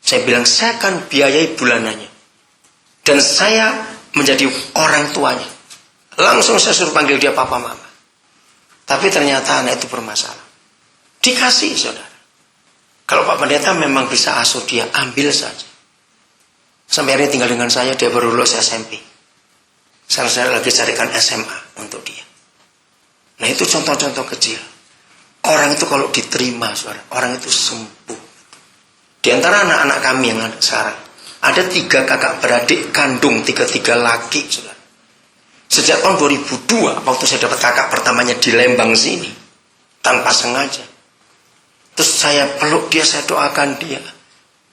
Saya bilang, saya akan biayai bulanannya. Dan saya menjadi orang tuanya. Langsung saya suruh panggil dia papa mama. Tapi ternyata anak itu bermasalah. Dikasih, saudara. Kalau Pak Pendeta memang bisa asuh dia, ambil saja. Sampai hari ini tinggal dengan saya, dia baru lulus SMP. Saya lagi carikan SMA untuk dia. Nah, itu contoh-contoh kecil. Orang itu kalau diterima, saudara, orang itu sembuh. Di antara anak-anak kami yang ada sekarang, ada 3 kakak beradik kandung, 3 laki, saudara. Sejak tahun 2002, waktu saya dapat kakak pertamanya di Lembang sini, tanpa sengaja. Terus saya peluk dia, saya doakan dia.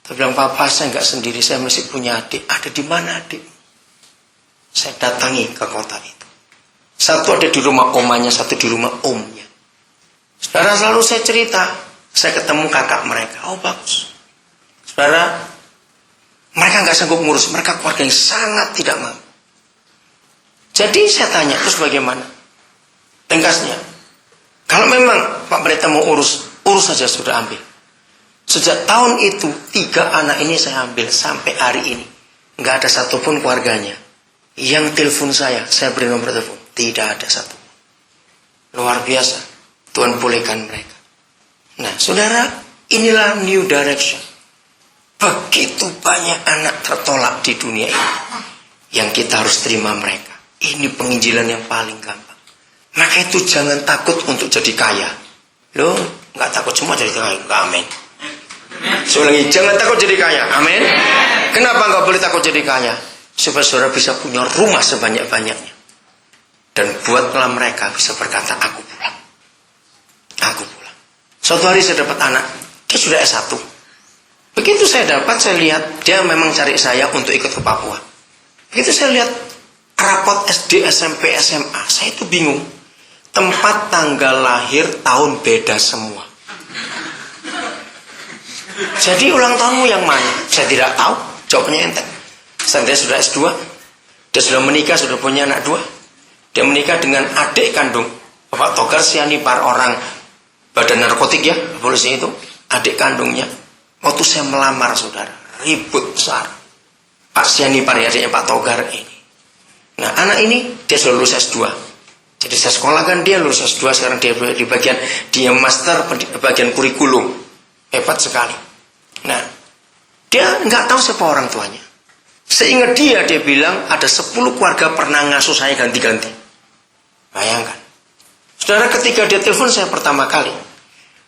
Dia bilang, papa saya nggak sendiri, saya masih punya adik. Ada di mana adik? Saya datangi ke kota itu. Satu ada di rumah omanya, satu di rumah omnya. Saudara, selalu saya cerita, saya ketemu kakak mereka. Oh, bagus. Saudara, mereka nggak sanggup ngurus, mereka keluarga yang sangat tidak mampu. Jadi saya tanya, terus bagaimana? Tengkasnya, kalau memang Pak Pendeta mau urus saja, sudah ambil. Sejak tahun itu 3 anak ini saya ambil sampai hari ini. Nggak ada satupun keluarganya yang telepon saya beri nomor telepon. Tidak ada satu. Luar biasa. Tuhan pulihkan mereka. Nah, saudara, inilah new direction. Begitu banyak anak tertolak di dunia ini yang kita harus terima mereka. Ini penginjilan yang paling gampang. Maka itu jangan takut untuk jadi kaya. Loh, nggak takut semua jadi kaya. Nggak, amin. Saya ulangi, jangan takut jadi kaya. Amin. Kenapa nggak boleh takut jadi kaya? Supaya saudara bisa punya rumah sebanyak-banyaknya. Dan buatlah mereka bisa berkata, aku pulang. Aku pulang. Suatu hari saya dapat anak, dia sudah S1. Begitu saya dapat, saya lihat dia memang cari saya untuk ikut ke Papua. Begitu saya lihat rapot SD, SMP, SMA, saya itu bingung. Tempat tanggal lahir tahun beda semua. Jadi ulang tahunmu yang mana? Saya tidak tahu. Jawabnya enteng. Dia sudah S2, dia sudah menikah, sudah punya anak 2. Dia menikah dengan adik kandung Bapak Togar Sianipar, orang badan narkotik ya, polisi itu, adik kandungnya. Waktu saya melamar, saudara, ribut besar. Pak Sianipar ya, adiknya Pak Togar ini. Nah, anak ini dia sudah lulus S2. Jadi saya sekolahkan dia lulus S2, sekarang dia di bagian dia master bagian kurikulum. Hebat sekali. Nah, dia nggak tahu siapa orang tuanya. Seingat dia bilang ada 10 keluarga pernah ngasuh saya ganti-ganti. Bayangkan. Saudara, ketika dia telepon saya pertama kali,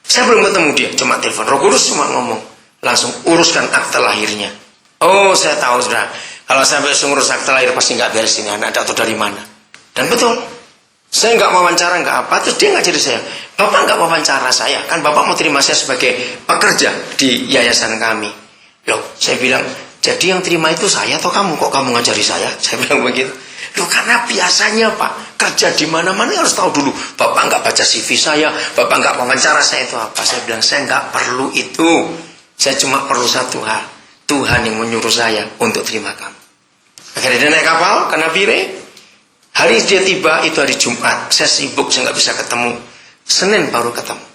saya belum ketemu dia, cuma telepon. Roh Kudus cuma ngomong, langsung uruskan akta lahirnya. Oh, saya tahu, saudara. Kalau sampai ngurus akta lahir pasti nggak beres ini anak atau dari mana. Dan betul. Saya nggak wawancara, nggak apa. Terus dia nggak jadi saya. Bapak nggak wawancara saya, kan Bapak mau terima saya sebagai pekerja di yayasan kami. Loh, saya bilang, jadi yang terima itu saya atau kamu? Kok kamu ngajari saya? Saya bilang begitu. Loh, karena biasanya Pak, kerja di mana-mana harus tahu dulu. Bapak nggak baca CV saya, Bapak nggak wawancara saya itu apa? Saya bilang, saya nggak perlu itu. Saya cuma perlu satu hal. Tuhan yang menyuruh saya untuk terima kamu. Akhirnya dia naik kapal ke Nabire. Hari dia tiba itu hari Jumat. Saya sibuk, saya nggak bisa ketemu. Senin baru ketemu.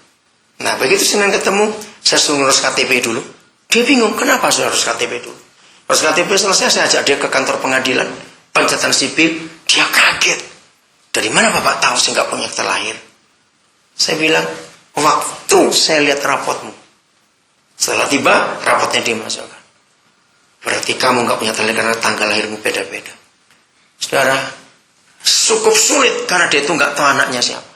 Nah, begitu Senin ketemu, saya suruh ngurus KTP dulu. Dia bingung, kenapa saya harus KTP dulu? Harus KTP selesai, saya ajak dia ke kantor pengadilan pencatatan sipil. Dia kaget. Dari mana Bapak tahu saya nggak punya akta lahir? Saya bilang, waktu saya lihat rapotmu. Setelah tiba, rapotnya dimasukkan. Berarti kamu nggak punya akta lahir karena tanggal lahirmu beda-beda. Saudara, cukup sulit karena dia itu nggak tahu anaknya siapa.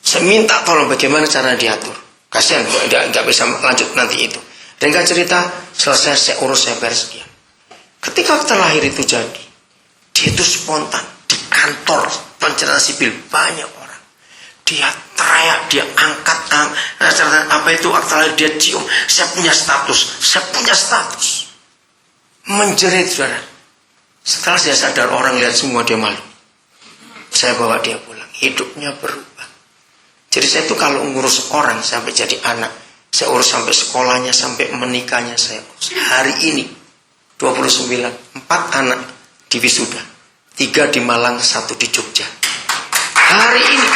Saya minta tolong bagaimana cara diatur. Kasihan, nggak bisa lanjut nanti itu. Dan nggak cerita, selesai saya urus, saya beres dia. Ketika akta lahir itu jadi, dia itu spontan di kantor pencatatan sipil banyak orang. Dia teriak, dia angkat apa itu akta lahir, dia cium. Saya punya status. Menjerit, saudara. Setelah saya sadar, orang lihat semua, dia malu. Saya bawa dia pulang, hidupnya berubah. Jadi saya itu kalau ngurus orang sampai jadi anak, saya urus sampai sekolahnya, sampai menikahnya saya urus. Hari ini 29, 4 anak di wisuda, 3 di Malang, 1 di Jogja. Hari ini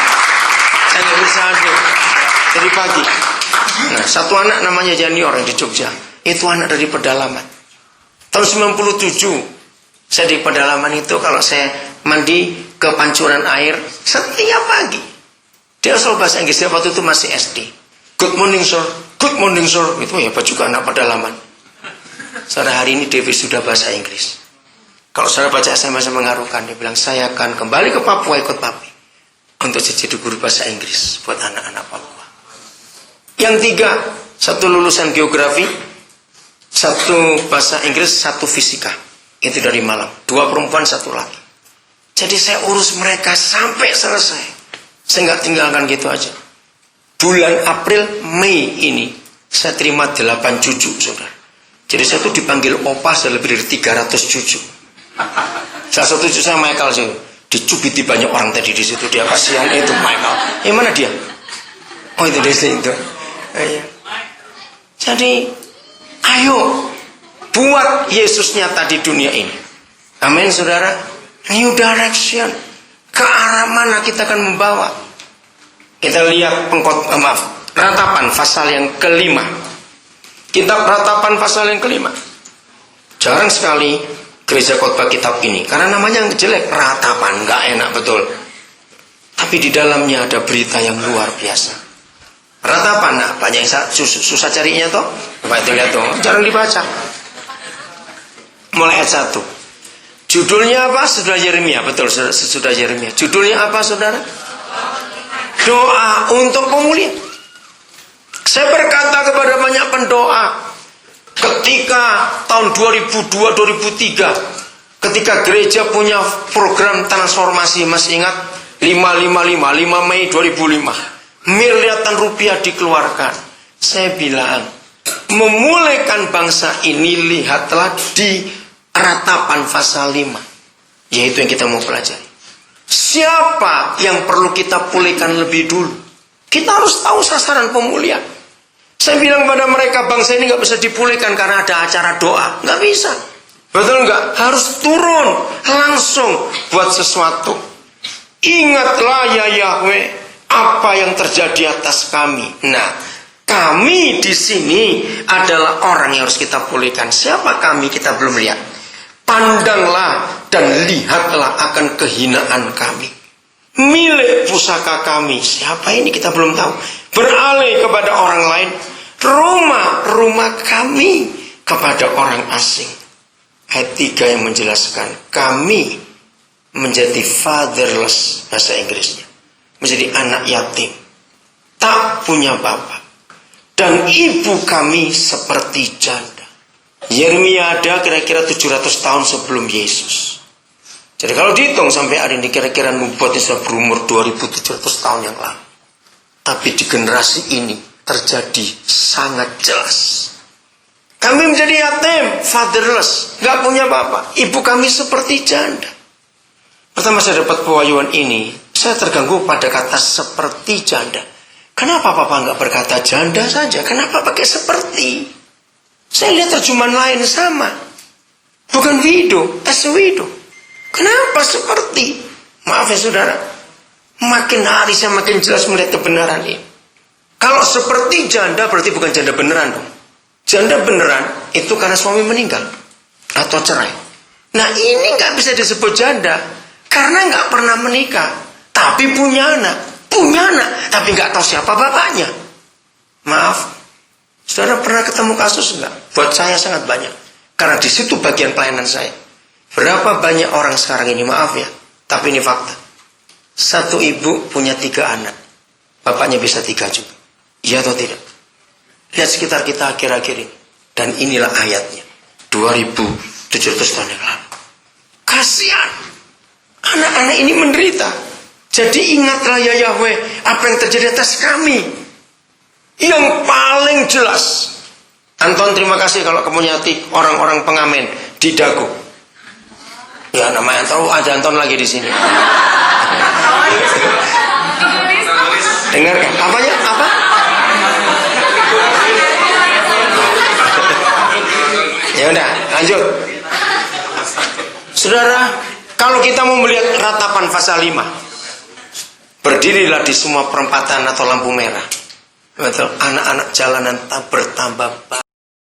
saya nggak bisa hadir dari pagi. Nah, 1 anak namanya Janior yang di Jogja, Itu anak dari pedalaman. Tahun 97, saya di pedalaman itu kalau saya mandi ke pancuran air setiap pagi. Dia asal bahasa Inggris, dia waktu itu masih SD. Good morning sir, good morning sir. Itu hebat juga anak pedalaman. Saudara, hari ini David sudah bahasa Inggris. Kalau saudara baca SMS mengharukan, dia bilang, saya akan kembali ke Papua ikut papi untuk jadi guru bahasa Inggris buat anak-anak Papua. Yang tiga, satu lulusan geografi, satu bahasa Inggris, satu fisika. Itu dari Malang. 2 perempuan, 1 laki. Jadi saya urus mereka sampai selesai. Saya nggak tinggalkan gitu aja. Bulan April, Mei ini, saya terima 8 cucu, saudara. Jadi saya tuh dipanggil opa sudah lebih dari 300 cucu. Salah satu cucu saya Michael sih. Dicubiti banyak orang tadi di situ. Dia kasihan itu Michael. Mana dia? Oh itu dia itu. Jadi ayo buat Yesus nyata di dunia ini. Amin saudara. New direction. Ke arah mana kita akan membawa? Kita lihat Ratapan pasal yang kelima. Kitab Ratapan pasal yang kelima. Jarang sekali gereja khotbah kitab ini karena namanya jelek, Ratapan, nggak enak betul. Tapi di dalamnya ada berita yang luar biasa. Ratapan, nah banyak yang susah carinya toh. Coba itu lihat toh, jarang dibaca. Mulai ayat 1. Judulnya apa? Saudara Yeremia, betul saudara Yeremia. Judulnya apa saudara? Doa untuk pemulihan. Saya berkata kepada banyak pendoa ketika tahun 2002-2003 ketika gereja punya program transformasi, masih ingat 555 Mei 2005, miliaran rupiah dikeluarkan. Saya bilang, memulihkan bangsa ini lihatlah di Ratapan pasal 5, yaitu yang kita mau pelajari. Siapa yang perlu kita pulihkan lebih dulu? Kita harus tahu sasaran pemulihan. Saya bilang pada mereka, bangsa ini gak bisa dipulihkan karena ada acara doa. Gak bisa. Betul gak? Harus turun langsung buat sesuatu. Ingatlah ya Yahweh, apa yang terjadi atas kami. Nah, kami di sini adalah orang yang harus kita pulihkan. Siapa kami? Kita belum lihat. Pandanglah dan lihatlah akan kehinaan kami. Milik pusaka kami. Siapa ini? Kita belum tahu. Beralih kepada orang lain. Rumah kami kepada orang asing. Ayat 3 yang menjelaskan. Kami menjadi fatherless, bahasa Inggrisnya. Menjadi anak yatim. Tak punya bapak. Dan ibu kami seperti janda. Yeremia ada kira-kira 700 tahun sebelum Yesus. Jadi kalau dihitung sampai hari ini kira-kira nubuatnya sudah berumur 2700 tahun yang lalu. Tapi di generasi ini terjadi sangat jelas. Kami menjadi yatim, fatherless, gak punya bapak. Ibu kami seperti janda. Pertama saya dapat pewahyuan ini, saya terganggu pada kata seperti janda. Kenapa papa gak berkata janda saja? Kenapa pakai seperti? Saya lihat terjemahan lain sama. Bukan widow, as a widow. Kenapa seperti? Maaf ya saudara. Makin hari saya makin jelas melihat kebenaran ini. Kalau seperti janda berarti bukan janda beneran dong. Janda beneran itu karena suami meninggal atau cerai. Nah ini nggak bisa disebut janda karena nggak pernah menikah, tapi punya anak, tapi nggak tahu siapa bapaknya. Maaf, saudara pernah ketemu kasus nggak? Buat saya sangat banyak, karena di situ bagian pelayanan saya. Berapa banyak orang sekarang ini, maaf ya, tapi ini fakta. Satu ibu punya 3 anak, bapaknya bisa 3 juga. Iya atau tidak? Lihat sekitar kita akhir-akhir ini. Dan inilah ayatnya. 2700 tahun yang lalu. Kasihan. Anak-anak ini menderita. Jadi ingatlah ya Yahweh, apa yang terjadi atas kami. Yang paling jelas. Anton terima kasih kalau kamu nyati orang-orang pengamen di Dago. Ya namanya Anton, ada Anton lagi di sini. Dengarkan. Apanya? Apa? Ya udah, lanjut. Saudara, kalau kita mau melihat Ratapan pasal 5, berdirilah di semua perempatan atau lampu merah. Betul, anak-anak jalanan tak bertambah